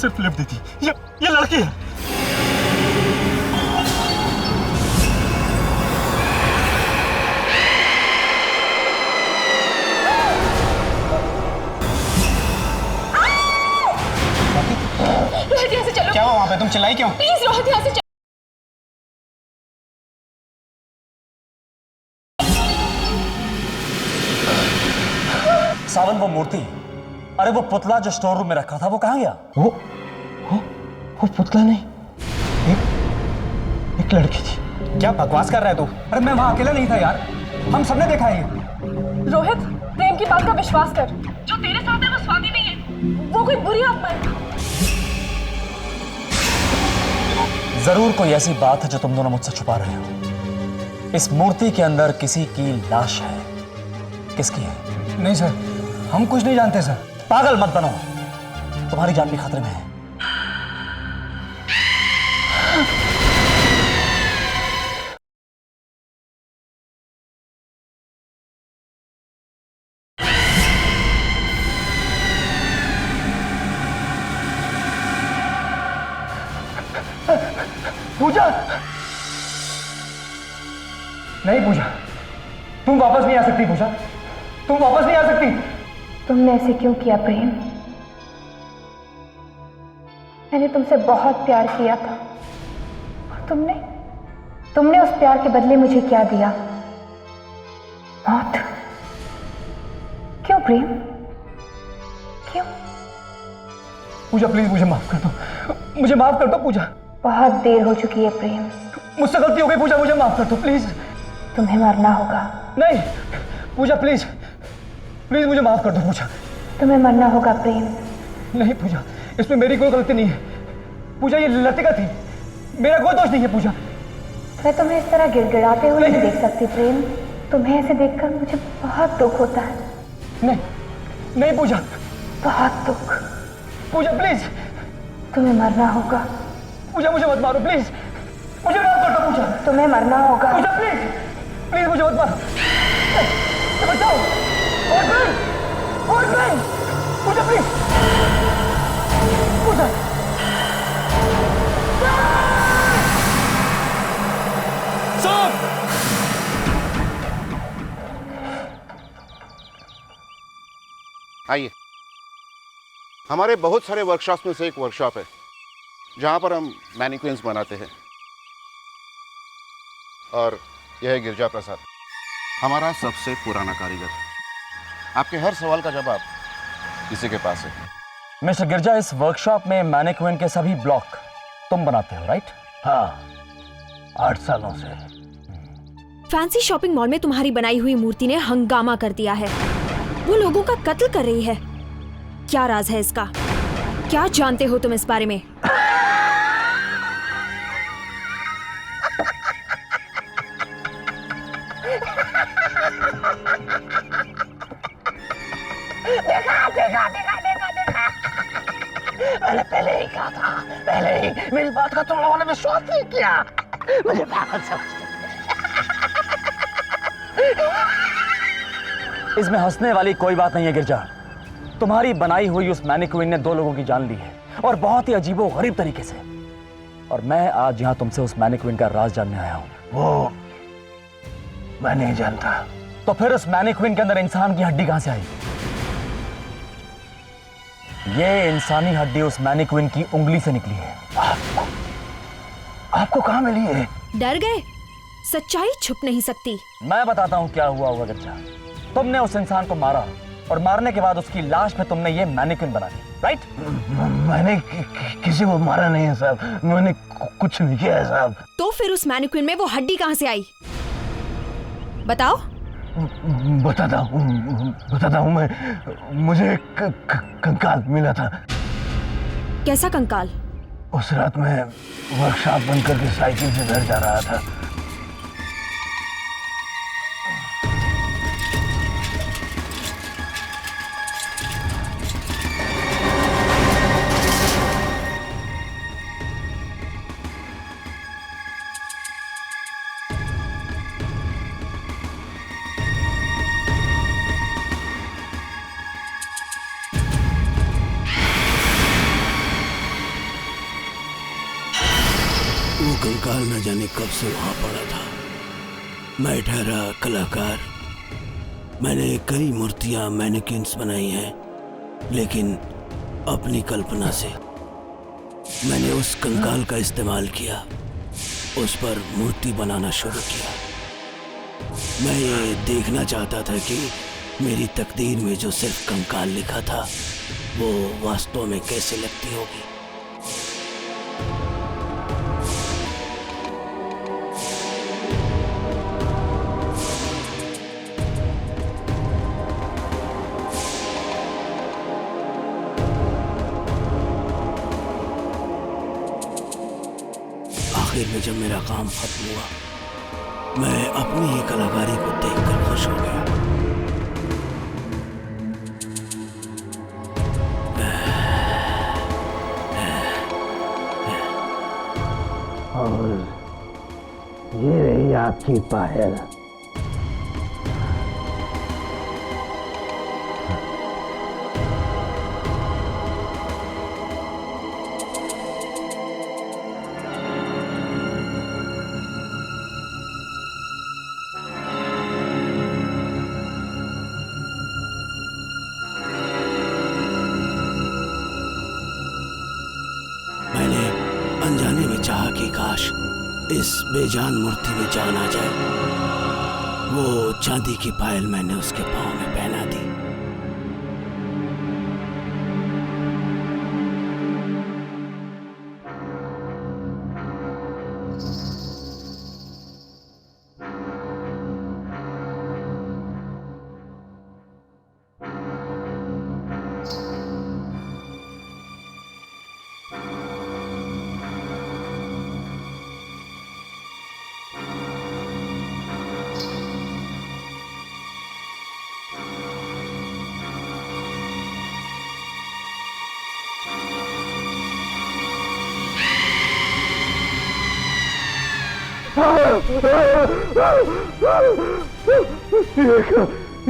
सिर्फ लिफ्ट दी थी। ये लड़की है। रोहित यहाँ से चलो। क्या हुआ वहां पे? तुम चिल्लाई क्यों? प्लीज रोहित यहाँ से चलो। सावन, वो मूर्ति, अरे वो पुतला जो स्टोर रूम में रखा था, वो कहाँ गया? वो पुतला नहीं, एक लड़की थी। क्या बकवास कर रहा है तू? अरे मैं वहां अकेला नहीं था यार, हम सबने देखा है ये। रोहित, प्रेम की बात का विश्वास कर। जो तेरे साथ है वो स्वाति नहीं है, वो कोई बुरी आत्मा है। जरूर कोई ऐसी बात है जो तुम दोनों मुझसे छुपा रहे हो। इस मूर्ति के अंदर किसी की लाश है। किसकी है? नहीं सर, हम कुछ नहीं जानते सर। पागल मत बनो, तुम्हारी जान भी खतरे में है। पूजा, नहीं पूजा, तुम वापस नहीं आ सकती। पूजा, तुम वापस नहीं आ सकती। तुमने ऐसे क्यों किया प्रेम? मैंने तुमसे बहुत प्यार किया था और तुमने उस प्यार के बदले मुझे क्या दिया? मौत। क्यों प्रेम, क्यों? पूजा प्लीज मुझे माफ कर दो, मुझे माफ कर दो पूजा। बहुत देर हो चुकी है प्रेम। मुझसे गलती हो गई पूजा, मुझे माफ कर दो प्लीज। तुम्हें मरना होगा। नहीं पूजा, प्लीज प्लीज मुझे माफ कर दो पूजा। तुम्हें मरना होगा प्रेम। नहीं पूजा, इसमें मेरी कोई गलती नहीं है। पूजा ये लतिका थी, मेरा कोई दोष नहीं है पूजा। मैं तुम्हें इस तरह गिड़गिड़ाते हुए नहीं देख सकती प्रेम। तुम्हें ऐसे देखकर मुझे बहुत दुख होता है। नहीं नहीं पूजा, बहुत दुख। पूजा प्लीज। तुम्हें मरना होगा। पूजा मुझे मत मारो प्लीज, मुझे माफ कर दो पूजा। तुम्हें मरना होगा। पूजा प्लीज, प्लीज मुझे मत मारो, बचाओ। और मैं पूजा प्लीज, पूजा। आइए, हमारे बहुत सारे वर्कशॉप्स में से एक वर्कशॉप है जहां पर हम मैनिक्विन्स बनाते हैं। और यह है गिरजा प्रसाद, हमारा सबसे पुराना कारीगर। आपके हर सवाल का जवाब इसी के पास है। मिस्टर गिरजा, इस वर्कशॉप में मैनिक्विन के सभी ब्लॉक तुम बनाते हो, राइट? हाँ, 8 सालों से। फैंसी शॉपिंग मॉल में तुम्हारी बनाई हुई मूर्ति ने हंगामा कर दिया है। वो लोगों का कत्ल कर रही है। क्या राज है इसका? क्या जानते हो तुम इस बारे में? देखा। मैंने पहले ही कहा था, पहले ही। मेरी बात का तुम लोगों ने विश्वास नहीं किया, मुझे पागल समझते। इसमें हंसने वाली कोई बात नहीं है गिरजा। तुम्हारी बनाई हुई उस मैनिक्विन ने 2 लोगों की जान ली है, और बहुत ही अजीबोगरीब तरीके से। और मैं आज यहां तुमसे उस मैनिक्विन का राज जानने आया हूं। वो मैं नहीं जानता। तो फिर उस मैनिक्विन के अंदर इंसान की हड्डी कहां से आई? ये इंसानी हड्डी उस मैनिक्विन की उंगली से निकली है। आपको कहां मिली है? डर गए? सच्चाई छुप नहीं सकती। मैं बताता हूं क्या हुआ होगा गिरजा। तुमने उस इंसान को मारा, और मारने के बाद उसकी लाश पे तुमने ये मैनिक्विन बना दी, राइट? मैंने किसी को मारा नहीं है साहब, मैंने कुछ नहीं किया है साहब। तो फिर उस मैनिक्विन में वो हड्डी कहां से आई? बताओ। बताता हूँ मैं। मुझे कंकाल मिला था। कैसा कंकाल? उस रात मैं वर्कशॉप बंद करके साइकिल से घर जा रहा था। कंकाल न जाने कब से वहां पड़ा था। मैं ठहरा कलाकार। मैंने कई मूर्तियां मैनिक्विन्स बनाई हैं, लेकिन अपनी कल्पना से मैंने उस कंकाल का इस्तेमाल किया, उस पर मूर्ति बनाना शुरू किया। मैं ये देखना चाहता था कि मेरी तकदीर में जो सिर्फ कंकाल लिखा था वो वास्तव में कैसे लगती होगी। आखिर में जब मेरा काम खत्म हुआ, मैं अपनी ही कलाकारी को देखकर खुश हो गया। और ये रही आपकी पायल। मैंने अनजाने में चाहा कि काश इस बेजान मूर्ति में जान आ जाए। वो चांदी की पायल मैंने उसके पांव में पहना दी।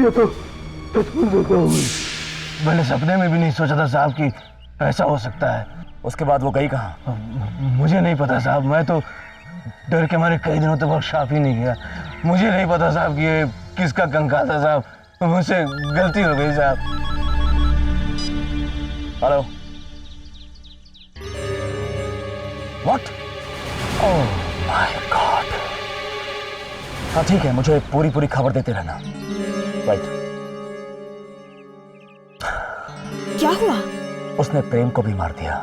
ये तो सचमुच धोखा हुई। मैंने सपने में भी नहीं सोचा था साहब कि ऐसा हो सकता है। उसके बाद वो गई कहाँ? मुझे नहीं पता साहब, मैं तो डर के मारे कई दिनों तक वर्कशॉप ही नहीं गया। मुझे नहीं पता साहब कि ये किसका कंकाल था साहब, मुझसे गलती हो गई साहब। Hello, what? Oh my God. हाँ ठीक है, मुझे पूरी खबर देते रहना। राइट। क्या हुआ? उसने प्रेम को भी मार दिया।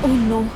Oh no.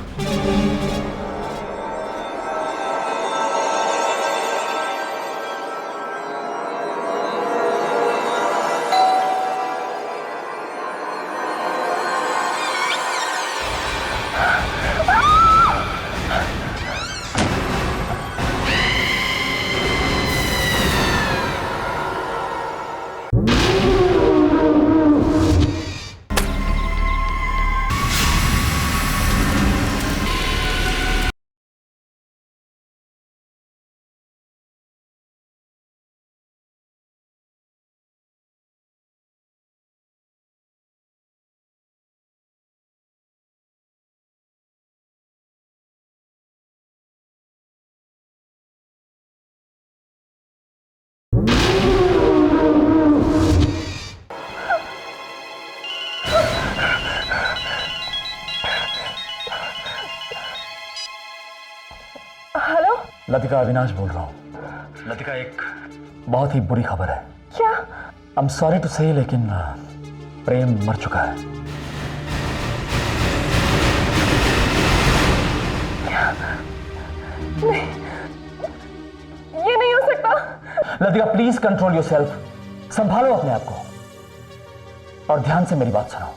Hello. Latika, Avinash बोल रहा हूँ। लतिका, एक बहुत ही बुरी खबर है। क्या? आई एम सॉरी टू से, लेकिन प्रेम मर चुका है। नहीं, ये नहीं हो सकता। Latika, please control yourself. संभालो अपने आप को और ध्यान से मेरी बात सुनो।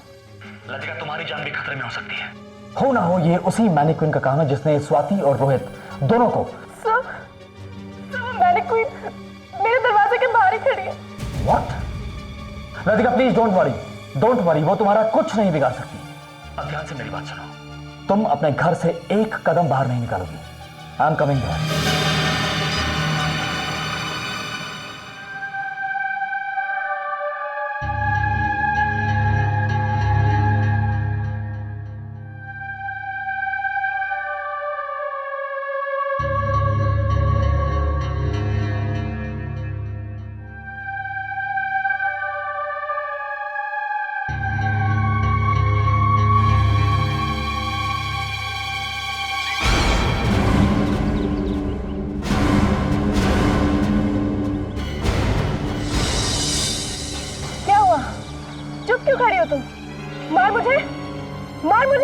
लतिका, तुम्हारी जान भी खतरे में हो सकती है। हो ना हो, ये उसी मैनिक्विन का काम है जिसने स्वाति और रोहित दोनों को। सर, मैनिक्विन मेरे दरवाजे के बाहर ही खड़ी है। What? Latika, please don't worry, वो तुम्हारा कुछ नहीं बिगाड़ सकती। अब ध्यान से मेरी बात सुनो। तुम अपने घर से एक कदम बाहर नहीं निकालोगी। I am coming there.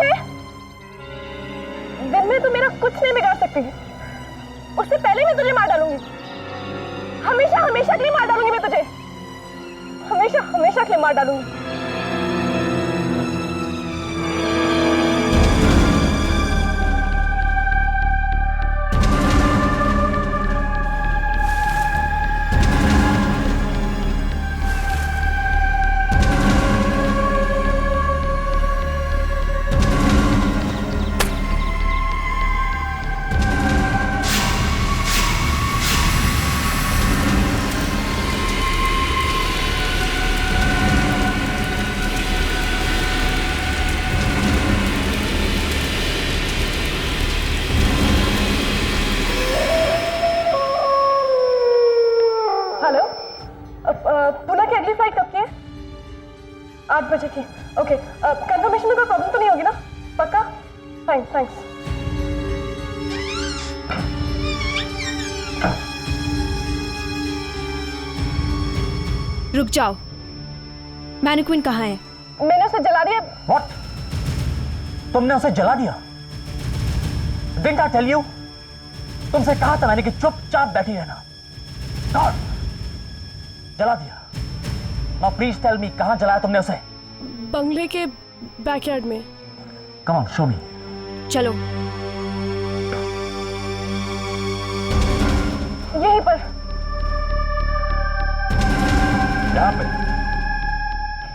तुझे दिन में तो मेरा कुछ नहीं बिगाड़ सकती, उससे पहले मैं तुझे मार डालूंगी। हमेशा हमेशा के लिए मार डालूंगी मैं तुझे, हमेशा हमेशा के लिए मार डालूंगी। पुणे की अगली फ्लाइट कब की है? 8 बजे की। ओके, कंफर्मेशन में कोई प्रॉब्लम तो नहीं होगी ना? पक्का? Fine, thanks. रुक जाओ, मैनिक्विन कहाँ है? मैंने उसे जला दिया। What? तुमने उसे जला दिया? Didn't I tell you? तुमसे कहा था मैंने कि चुपचाप बैठी रहना। God! जला दिया। Now please tell me कहाँ जलाया तुमने उसे? बंगले के बैकयार्ड में। Come on, show me. चलो। यहीं पर। यहाँ पे?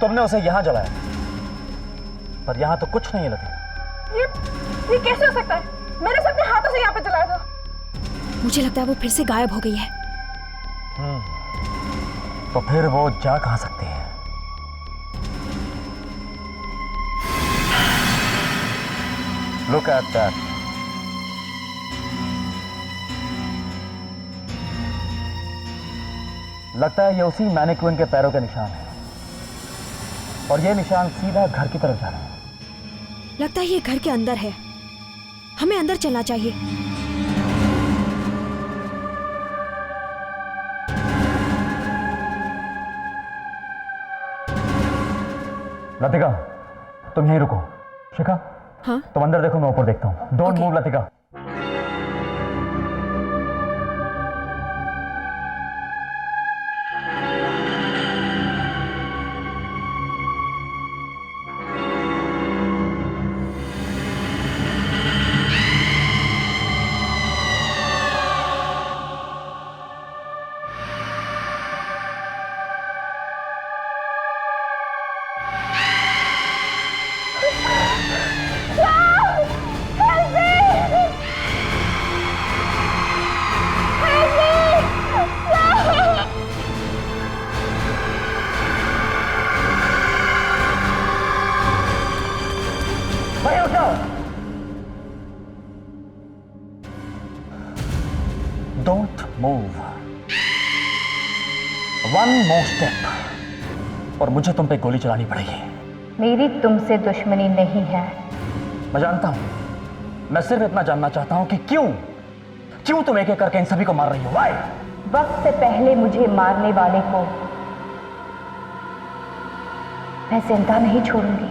तुमने उसे यहाँ जलाया, पर यहाँ तो कुछ नहीं है लतिका। ये कैसे हो सकता है? मैंने उसे अपने हाथों से यहाँ पे जलाया था। मुझे लगता है वो फिर से गायब हो गई है। तो फिर वो जा कहाँ सकती है? Look at that. लगता है ये उसी मैनिक्विन के पैरों के निशान है, और ये निशान सीधा घर की तरफ जा रहा है। लगता है ये घर के अंदर है, हमें अंदर चलना चाहिए। लतिका, तुम यहीं रुको। शिखा, हाँ? तुम अंदर देखो, मैं ऊपर देखता हूँ। Don't move Latika. Don't move. One more step और मुझे तुम पे गोली चलानी पड़ेगी। मेरी तुमसे दुश्मनी नहीं है। मैं जानता हूं, मैं सिर्फ इतना जानना चाहता हूं कि क्यों तुम एक एक करके इन सभी को मार रही हो? Why? वक्त से पहले मुझे मारने वाले को मैं जिंदा नहीं छोड़ूंगी।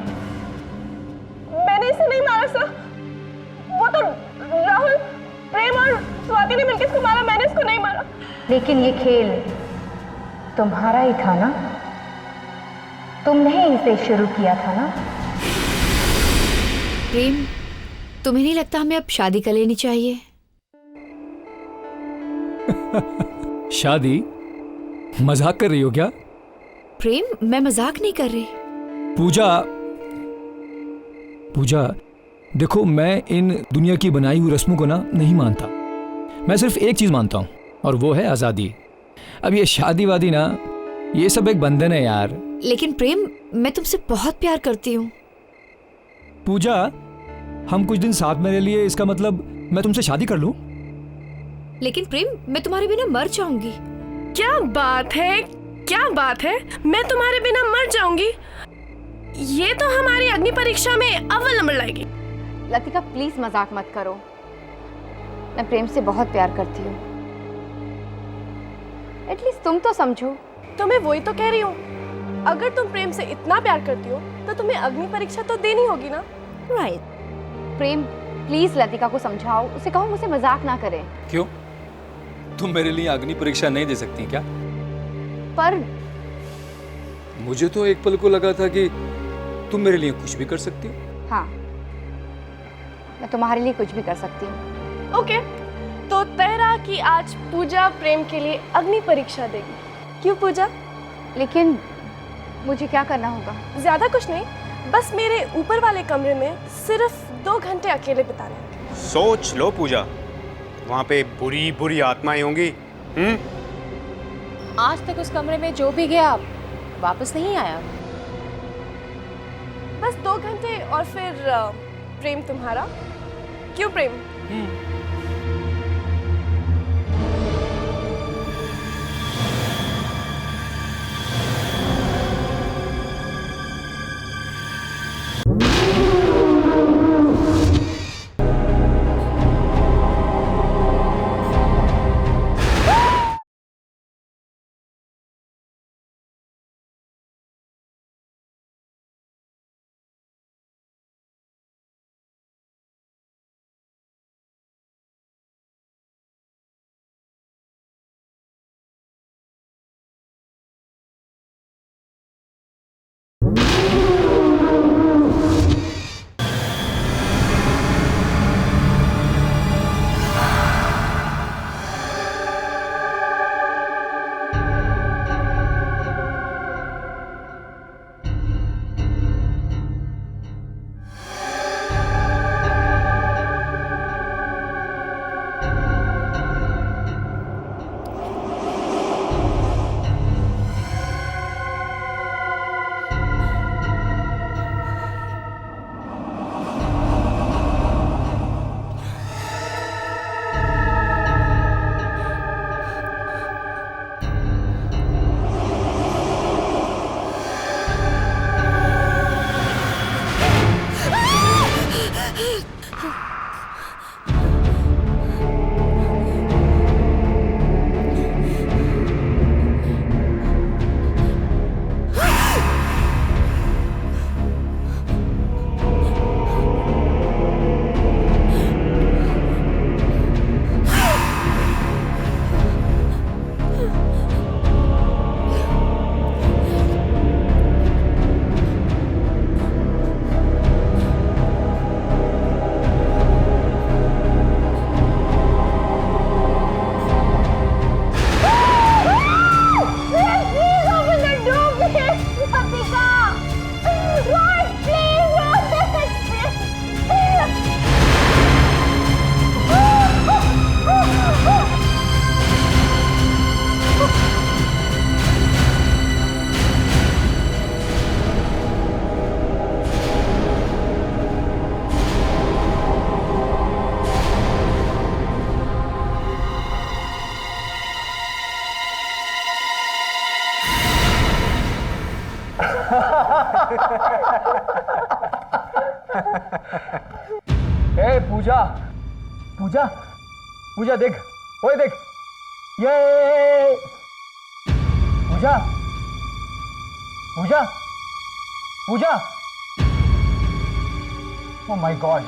मैंने इसे नहीं मारा सर, वो तो राहुल, प्रेम और स्वाति ने मिलकर इसको मारा, मैंने इसको नहीं मारा। लेकिन ये खेल तुम्हारा ही था ना? तुमने ही इसे शुरू किया था ना? प्रेम, तुम्हें नहीं लगता हमें अब शादी कर लेनी चाहिए? शादी? मजाक कर रही हो क्या? प्रेम, मैं मजाक नहीं कर रही। पूजा, देखो, मैं इन दुनिया की बनाई हुई रस्मों को ना नहीं मानता। मैं सिर्फ एक चीज मानता हूं, और वो है आजादी। अब ये शादी वादी ना, ये सब एक बंधन है यार। लेकिन प्रेम, मैं तुमसे बहुत प्यार करती हूँ। पूजा, हम कुछ दिन साथ में रह लिए, इसका मतलब मैं तुमसे शादी कर लूं? लेकिन प्रेम, मैं तुम्हारे बिना मर जाऊंगी। क्या बात है, क्या बात है? मैं तुम्हारे बिना मर जाऊंगी? ये तो हमारी अग्नि परीक्षा में अव्वल नंबर लाएगी। लतिका, प्लीज मजाक मत करो। मैं प्रेम से बहुत प्यार करती हूँ। एटलीस्ट तुम तो समझो। तो मैं वही तो कह रही हूँ, अगर तुम प्रेम से इतना प्यार करती हो तो तुम्हें अग्नि परीक्षा तो देनी होगी ना। राइट। प्रेम प्लीज लतिका को समझाओ, उसे कहो मुझसे मजाक ना करे। क्यों? तुम मेरे लिए अग्नि परीक्षा नहीं दे सकती क्या? पर मुझे तो एक पल को लगा था कि तुम मेरे लिए कुछ भी कर सकती हो। हाँ, मैं तुम्हारे लिए कुछ भी कर सकती हूँ। ओके, तो तय रहा कि आज पूजा प्रेम के लिए अग्नि परीक्षा देगी। क्यों पूजा? लेकिन मुझे क्या करना होगा? ज्यादा कुछ नहीं, बस मेरे ऊपर वाले कमरे में सिर्फ 2 घंटे अकेले बिताने हैं। सोच लो पूजा, वहाँ पे बुरी बुरी आत्माएं होंगी। आज तक उस कमरे में जो भी गया वापस नहीं आया। बस 2 घंटे और फिर प्रेम तुम्हारा। क्यों प्रेम? ए पूजा, पूजा, पूजा देख, ओए देख, ये पूजा, पूजा, पूजा, ओह माय गॉड,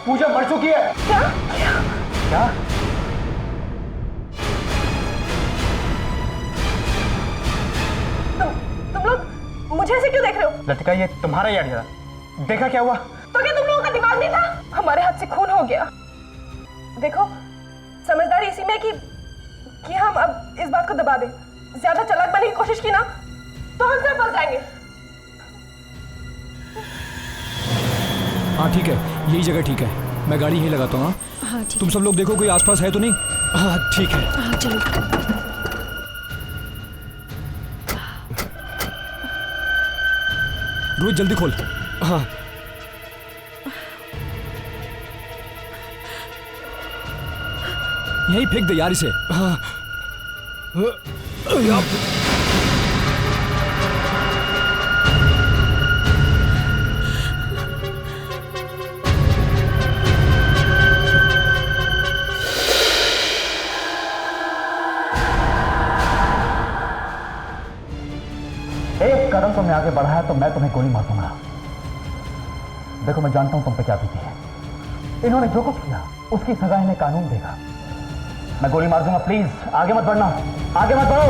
पूजा मर चुकी है। क्या? क्या? तुम लोग मुझे ऐसे क्यों देख रहे हो? लतिका, ये तुम्हारा ही आइडिया, देखा क्या हुआ? तो क्या तुम लोगों का दिमाग नहीं था? हमारे हाथ से खून हो गया। देखो, समझदारी इसी में कि हम अब इस बात को दबा दें। ज्यादा चालाक बनने की कोशिश की ना तो हम सब फंस जाएंगे। हाँ ठीक है, यही जगह ठीक है, मैं गाड़ी यहीं लगाता हूँ। हाँ ठीक। तुम सब लोग देखो कोई आसपास है तो नहीं। हाँ ठीक है। हाँ चलो। रोहित जल्दी खोल। हाँ यहीं फेंक दे यार इसे। हाँ एक कदम तुमने आगे बढ़ाया तो मैं तुम्हें गोली मार दूंगा। देखो मैं जानता हूं तुम पे क्या बीती है। इन्होंने जो कुछ किया उसकी सजा इन्हें कानून देगा। मैं गोली मार दूंगा, प्लीज आगे मत बढ़ना, आगे मत बढ़ो।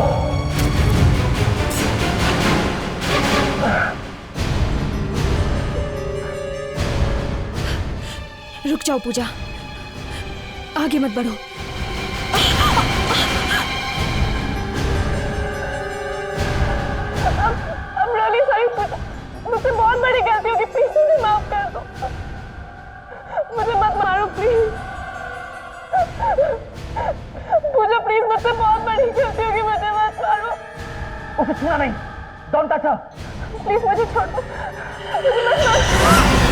रुक जाओ पूजा, आगे मत बढ़ो। I'm really sorry पूजा, मुझसे बहुत बड़ी गलती होगी, प्लीज मुझे माफ कर दो, मुझे मत मारो प्लीज। पूजा प्लीज, मुझसे बहुत बड़ी गलती होगी, मुझे मत मारो। उसे छूना नहीं, डोंट टच हर। प्लीज मुझे छोड़ दो, मुझे मत मारो।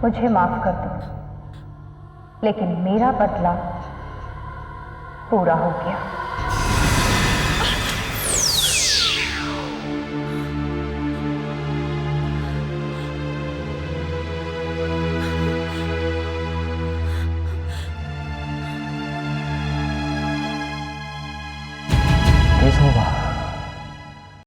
मुझे माफ कर दो, लेकिन मेरा बदला पूरा हो गया।